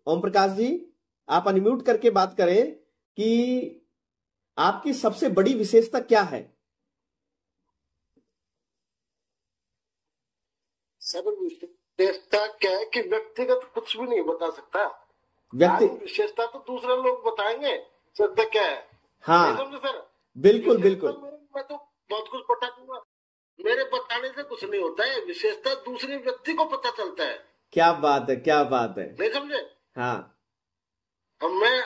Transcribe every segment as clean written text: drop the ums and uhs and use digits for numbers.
ओम प्रकाश जी, आप अनम्यूट करके बात करें कि आपकी सबसे बड़ी विशेषता क्या है? सर विशेषता क्या है कि व्यक्तिगत कुछ भी नहीं बता सकता। व्यक्ति विशेषता तो दूसरे लोग बताएंगे सर क्या है। हाँ, नहीं समझे सर? बिल्कुल बिल्कुल। मैं तो बहुत कुछ बता दूंगा, मेरे बताने से कुछ नहीं होता है। विशेषता दूसरे व्यक्ति को पता चलता है। क्या बात है, क्या बात है। नहीं समझे? हाँ, अब मैं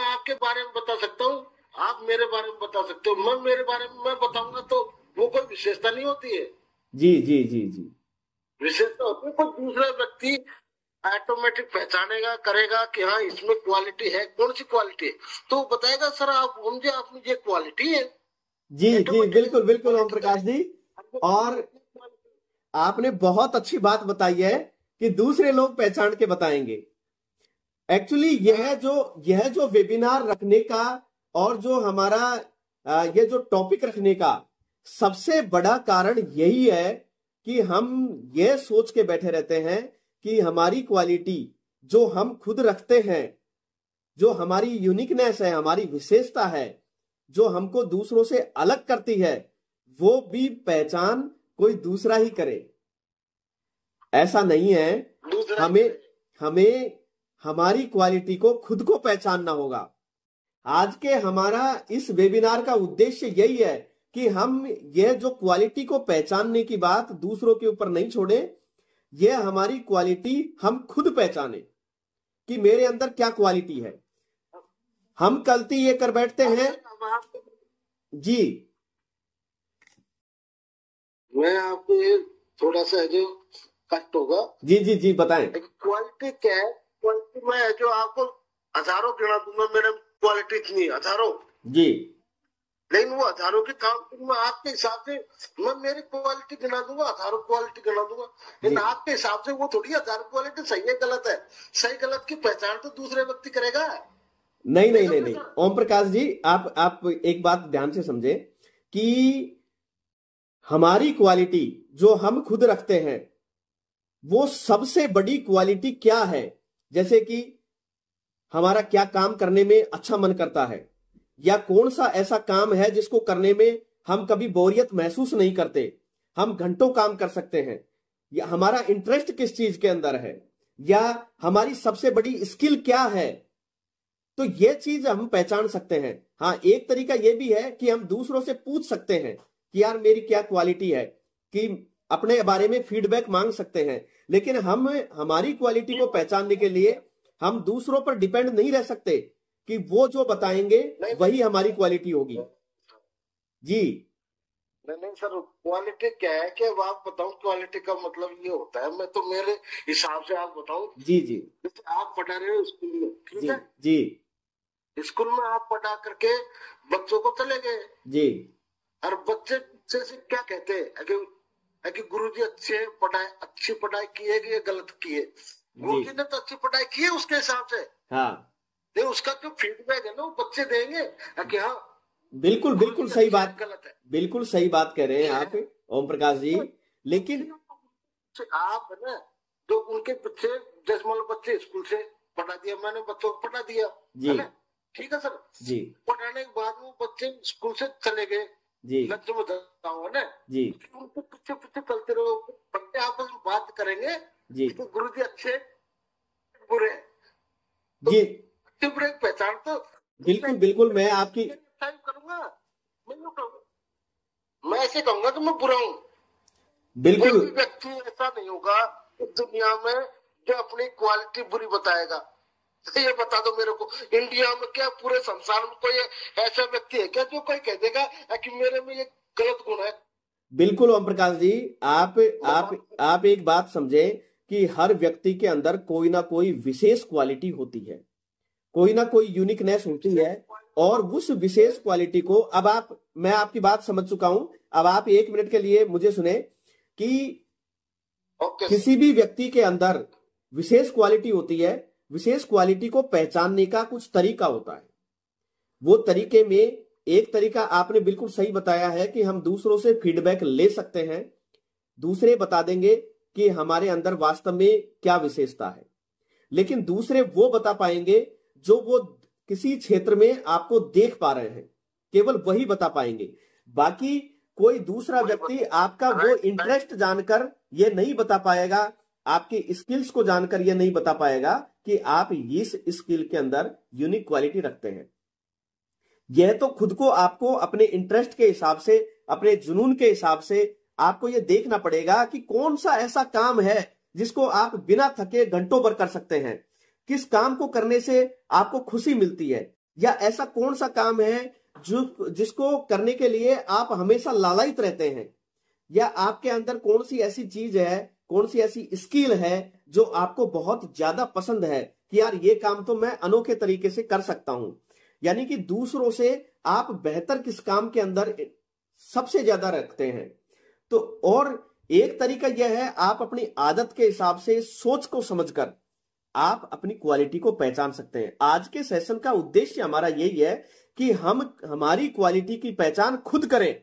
आपके बारे में बता सकता हूँ, आप मेरे बारे में बता सकते हो, मैं मेरे बारे में मैं बताऊंगा, तो वो कोई विशेषता नहीं होती है। जी जी जी जी। विशेषता होती है कोई दूसरा व्यक्ति ऑटोमेटिक पहचानेगा, करेगा कि हाँ इसमें क्वालिटी है। कौन सी क्वालिटी है तो बताएगा सर आप मुझे, आप ये क्वालिटी है। जी जी, बिल्कुल बिल्कुल ओम प्रकाश जी। और आपने बहुत अच्छी बात बताई है कि दूसरे लोग पहचान के बताएंगे। एक्चुअली यह जो वेबिनार रखने का और जो हमारा ये जो टॉपिक रखने का सबसे बड़ा कारण यही है कि हम ये सोच के बैठे रहते हैं कि हमारी क्वालिटी जो हम खुद रखते हैं, जो हमारी यूनिकनेस है, हमारी विशेषता है, जो हमको दूसरों से अलग करती है, वो भी पहचान कोई दूसरा ही करे। ऐसा नहीं है। हमें हमारी क्वालिटी को खुद को पहचानना होगा। आज के हमारा इस वेबिनार का उद्देश्य यही है कि हम ये जो क्वालिटी को पहचानने की बात दूसरों के ऊपर नहीं छोड़े, ये हमारी क्वालिटी हम खुद पहचाने कि मेरे अंदर क्या क्वालिटी है। हम गलती ये कर बैठते हैं जी। मैं आपको ये थोड़ा सा जो कष्ट होगा, जी जी जी, बताएं। क्वालिटी क्या है? क्वालिटी में जो आपको हजारों गिना दूंगा, मेरे क्वालिटी इतनी हजारों जी, लेकिन वो हजारों की काउंटिंग में आपके हिसाब से मैं मेरी क्वालिटी गिना दूंगा, हजारों क्वालिटी गिना दूंगा, लेकिन आपके हिसाब से वो थोड़ी हजार क्वालिटी सही है गलत है। सही गलत की पहचान तो दूसरे व्यक्ति करेगा। नहीं नहीं नहीं नहीं ओम प्रकाश जी, आप एक बात ध्यान से समझे कि हमारी क्वालिटी जो हम खुद रखते हैं वो सबसे बड़ी क्वालिटी क्या है। जैसे कि हमारा क्या काम करने में अच्छा मन करता है, या कौन सा ऐसा काम है जिसको करने में हम कभी बोरियत महसूस नहीं करते, हम घंटों काम कर सकते हैं, या हमारा इंटरेस्ट किस चीज के अंदर है, या हमारी सबसे बड़ी स्किल क्या है। तो ये चीज हम पहचान सकते हैं। हाँ, एक तरीका ये भी है कि हम दूसरों से पूछ सकते हैं कि यार मेरी क्या क्वालिटी है, कि अपने बारे में फीडबैक मांग सकते हैं। लेकिन हम हमारी क्वालिटी को पहचानने के लिए हम दूसरों पर डिपेंड नहीं रह सकते कि वो जो बताएंगे वही हमारी क्वालिटी होगी। जी नहीं सर, क्वालिटी क्या है कि अब आप बताओ। क्वालिटी का मतलब ये होता है, मैं तो मेरे हिसाब से आप बताओ। जी जी, जैसे आप पढ़ा रहे हो स्कूल में, ठीक है जी, स्कूल में आप पढ़ा करके बच्चों को चले गए जी, और बच्चे से क्या कहते हैं कि गुरुजी अच्छी पढ़ाई की है कि ये गलत की है। गुरुजी ने तो अच्छी पढ़ाई की है उसके हिसाब से। हाँ, उसका जो फीडबैक है ना वो बच्चे देंगे कि हाँ बिल्कुल बिल्कुल सही बात, गलत है। बिल्कुल सही बात कह रहे हैं आप ओम प्रकाश जी। लेकिन आप है ना जो उनके बच्चे, जैसे मान लो बच्चे स्कूल से पढ़ा दिया, मैंने बच्चों को पढ़ा दिया, है ना, ठीक है सर जी। पढ़ाने के बाद वो बच्चे स्कूल से चले गए जी, लक्ष्य में जाता है ना जी, उनको पीछे पीछे चलते रहो, बच्चे आपस में बात करेंगे जी, तो गुरु जी अच्छे बुरे जी, अच्छे बुरे पहचान तो बिल्कुल बिल्कुल मैं आपकी करूंगा। मैं ऐसे कहूंगा कि मैं बुरा हूँ। बिल्कुल कोई भी व्यक्ति ऐसा नहीं होगा इस दुनिया में जो अपनी क्वालिटी बुरी बताएगा। ये बता दो मेरे को, इंडिया में क्या पूरे संसार में कोई ऐसा व्यक्ति है क्या जो कोई कह देगा कि मेरे में ये गलत गुण है? बिल्कुल ओम प्रकाश जी, आप एक बात समझे कि हर व्यक्ति के अंदर कोई ना कोई विशेष क्वालिटी होती है, कोई ना कोई यूनिकनेस होती है। और उस विशेष क्वालिटी को मैं आपकी बात समझ चुका हूं। अब आप 1 मिनट के लिए मुझे सुने कि किसी भी व्यक्ति के अंदर विशेष क्वालिटी होती है। विशेष क्वालिटी को पहचानने का कुछ तरीका होता है। वो तरीके में एक तरीका आपने बिल्कुल सही बताया है कि हम दूसरों से फीडबैक ले सकते हैं, दूसरे बता देंगे कि हमारे अंदर वास्तव में क्या विशेषता है। लेकिन दूसरे वो बता पाएंगे जो वो किसी क्षेत्र में आपको देख पा रहे हैं, केवल वही बता पाएंगे। बाकी कोई दूसरा व्यक्ति आपका वो इंटरेस्ट जानकर ये नहीं बता पाएगा, आपके स्किल्स को जानकर ये नहीं बता पाएगा कि आप इस स्किल के अंदर यूनिक क्वालिटी रखते हैं। यह तो खुद को आपको अपने इंटरेस्ट के हिसाब से, अपने जुनून के हिसाब से आपको यह देखना पड़ेगा कि कौन सा ऐसा काम है जिसको आप बिना थके घंटों भर कर सकते हैं, किस काम को करने से आपको खुशी मिलती है, या ऐसा कौन सा काम है जिसको करने के लिए आप हमेशा लालायित रहते हैं, या आपके अंदर कौन सी ऐसी चीज है, कौन सी ऐसी स्किल है जो आपको बहुत ज्यादा पसंद है कि यार ये काम तो मैं अनोखे तरीके से कर सकता हूं। यानी कि दूसरों से आप बेहतर किस काम के अंदर सबसे ज्यादा रखते हैं। तो और एक तरीका यह है, आप अपनी आदत के हिसाब से, सोच को समझकर आप अपनी क्वालिटी को पहचान सकते हैं। आज के सेशन का उद्देश्य हमारा यही है कि हम हमारी क्वालिटी की पहचान खुद करें,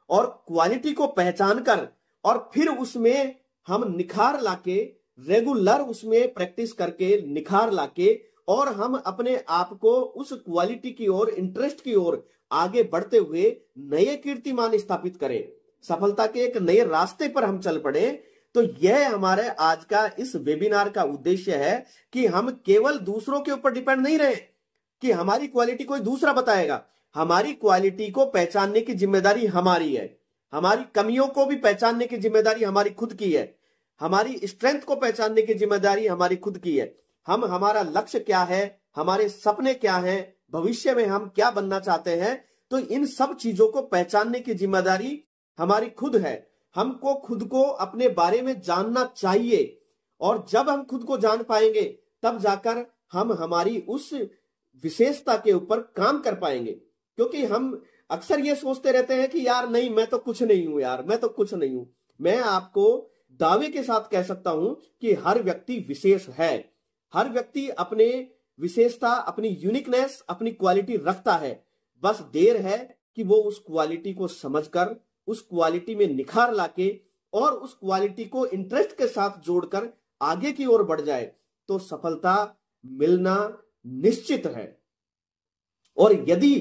और क्वालिटी को पहचान कर और फिर उसमें हम निखार लाके, रेगुलर उसमें प्रैक्टिस करके निखार लाके, और हम अपने आप को उस क्वालिटी की ओर, इंटरेस्ट की ओर आगे बढ़ते हुए नए कीर्तिमान स्थापित करें, सफलता के एक नए रास्ते पर हम चल पड़े। तो यह हमारे आज का इस वेबिनार का उद्देश्य है कि हम केवल दूसरों के ऊपर डिपेंड नहीं रहे कि हमारी क्वालिटी कोई दूसरा बताएगा। हमारी क्वालिटी को पहचानने की जिम्मेदारी हमारी है, हमारी कमियों को भी पहचानने की जिम्मेदारी हमारी खुद की है, हमारी स्ट्रेंथ को पहचानने की जिम्मेदारी हमारी खुद की है। हम, हमारा लक्ष्य क्या है, हमारे सपने क्या हैं, भविष्य में हम क्या बनना चाहते हैं, तो इन सब चीजों को पहचानने की जिम्मेदारी हमारी खुद है। हमको खुद को अपने बारे में जानना चाहिए, और जब हम खुद को जान पाएंगे तब जाकर हम हमारी उस विशेषता के ऊपर काम कर पाएंगे। क्योंकि हम अक्सर ये सोचते रहते हैं कि यार नहीं, मैं तो कुछ नहीं हूं, यार मैं तो कुछ नहीं हूं। मैं आपको दावे के साथ कह सकता हूं कि हर व्यक्ति विशेष है, हर व्यक्ति अपने विशेषता, अपनी यूनिकनेस, अपनी क्वालिटी रखता है। बस देर है कि वो उस क्वालिटी को समझकर, उस क्वालिटी में निखार लाके और उस क्वालिटी को इंटरेस्ट के साथ जोड़कर आगे की ओर बढ़ जाए, तो सफलता मिलना निश्चित है। और यदि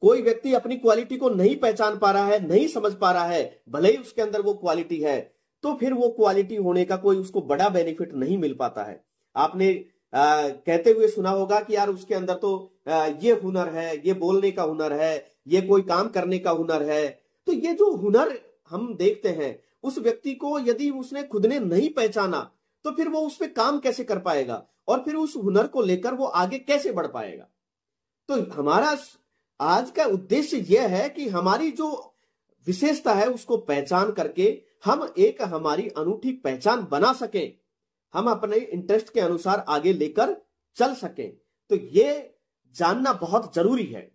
कोई व्यक्ति अपनी क्वालिटी को नहीं पहचान पा रहा है, नहीं समझ पा रहा है, भले ही उसके अंदर वो क्वालिटी है, तो फिर वो क्वालिटी होने का कोई उसको बड़ा बेनिफिट नहीं मिल पाता है। आपने कहते हुए सुना होगा कि यार उसके अंदर तो ये हुनर है, ये बोलने का हुनर है, ये कोई काम करने का हुनर है। तो ये जो हुनर हम देखते हैं, उस व्यक्ति को यदि उसने खुद ने नहीं पहचाना तो फिर वो उस पर काम कैसे कर पाएगा, और फिर उस हुनर को लेकर वो आगे कैसे बढ़ पाएगा। तो हमारा आज का उद्देश्य यह है कि हमारी जो विशेषता है उसको पहचान करके हम एक हमारी अनूठी पहचान बना सकें, हम अपने इंटरेस्ट के अनुसार आगे लेकर चल सकें। तो ये जानना बहुत जरूरी है।